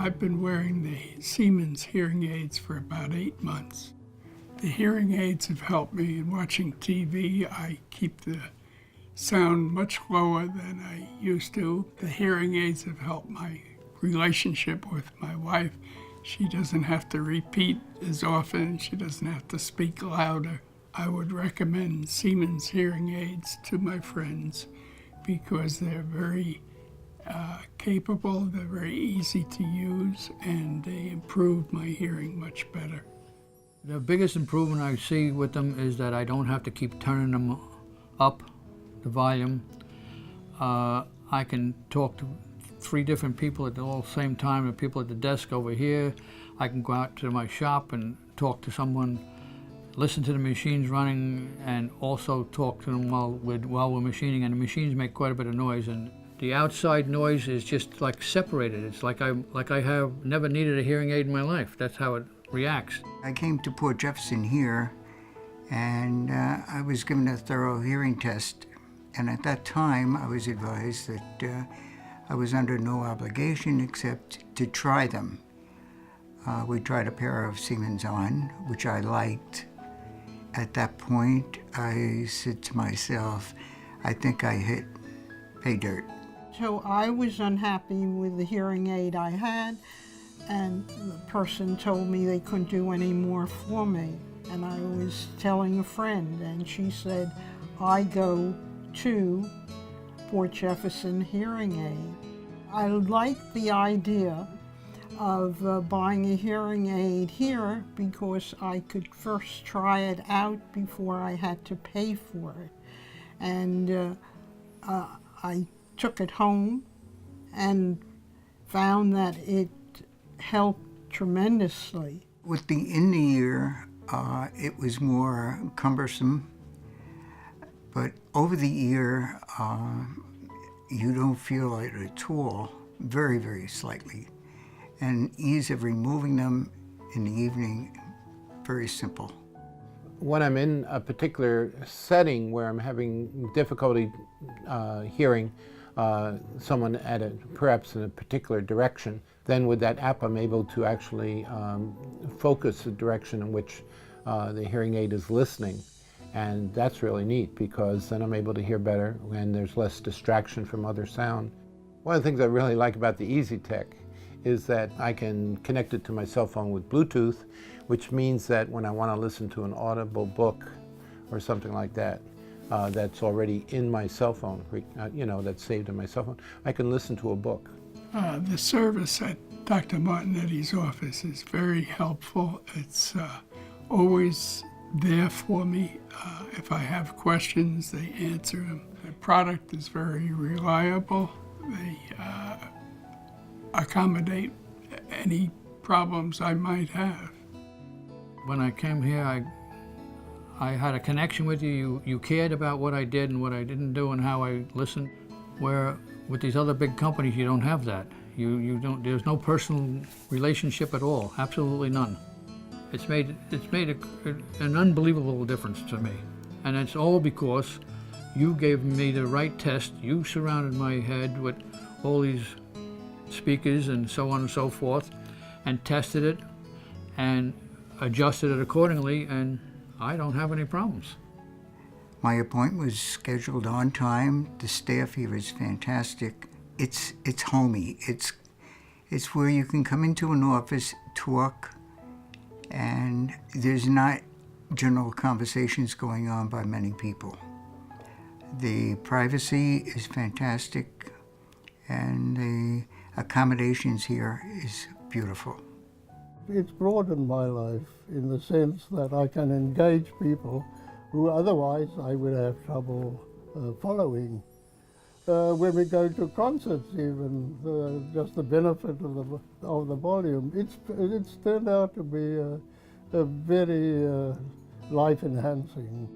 I've been wearing the Siemens hearing aids for about 8 months. The hearing aids have helped me in watching TV. I keep the sound much lower than I used to. The hearing aids have helped my relationship with my wife. She doesn't have to repeat as often. She doesn't have to speak louder. I would recommend Siemens hearing aids to my friends because they're very capable, they're very easy to use, and they improve my hearing much better. The biggest improvement I see with them is that I don't have to keep turning them up, the volume. I can talk to 3 different people at the same time, the people at the desk over here. I can go out to my shop and talk to someone, listen to the machines running, and also talk to them while we're machining. And the machines make quite a bit of noise, and the outside noise is just like separated. It's like I have never needed a hearing aid in my life. That's how it reacts. I came to Port Jefferson here, and I was given a thorough hearing test. And at that time, I was advised that I was under no obligation except to try them. We tried a pair of Siemens on, which I liked. At that point, I said to myself, I think I hit pay dirt. So I was unhappy with the hearing aid I had, and the person told me they couldn't do any more for me. And I was telling a friend, and she said, I go to Port Jefferson Hearing Aid. I liked the idea of buying a hearing aid here because I could first try it out before I had to pay for it. And I took it home and found that it helped tremendously. With the in-the-ear, it was more cumbersome, but over-the-ear, you don't feel it at all, very, very slightly. And ease of removing them in the evening, very simple. When I'm in a particular setting where I'm having difficulty hearing someone perhaps in a particular direction, then with that app I'm able to actually focus the direction in which the hearing aid is listening. And that's really neat because then I'm able to hear better and there's less distraction from other sound. One of the things I really like about the EasyTech is that I can connect it to my cell phone with Bluetooth, which means that when I want to listen to an audible book or something like that, that's already in my cell phone, that's saved in my cell phone, I can listen to a book. The service at Dr. Martinetti's office is very helpful. It's always there for me. If I have questions, they answer them. The product is very reliable. They accommodate any problems I might have. When I came here, I had a connection with you. You cared about what I did and what I didn't do and how I listened. Where with these other big companies, you don't have that. You don't. There's no personal relationship at all. Absolutely none. It's made an unbelievable difference to me, and it's all because you gave me the right test. You surrounded my head with all these speakers and so on and so forth, and tested it and adjusted it accordingly, and I don't have any problems. My appointment was scheduled on time. The staff here is fantastic. It's homey. It's where you can come into an office, talk, and there's not general conversations going on by many people. The privacy is fantastic, and the accommodations here is beautiful. It's broadened my life in the sense that I can engage people who otherwise I would have trouble following. When we go to concerts even, just the benefit of the volume, it's turned out to be a very life-enhancing.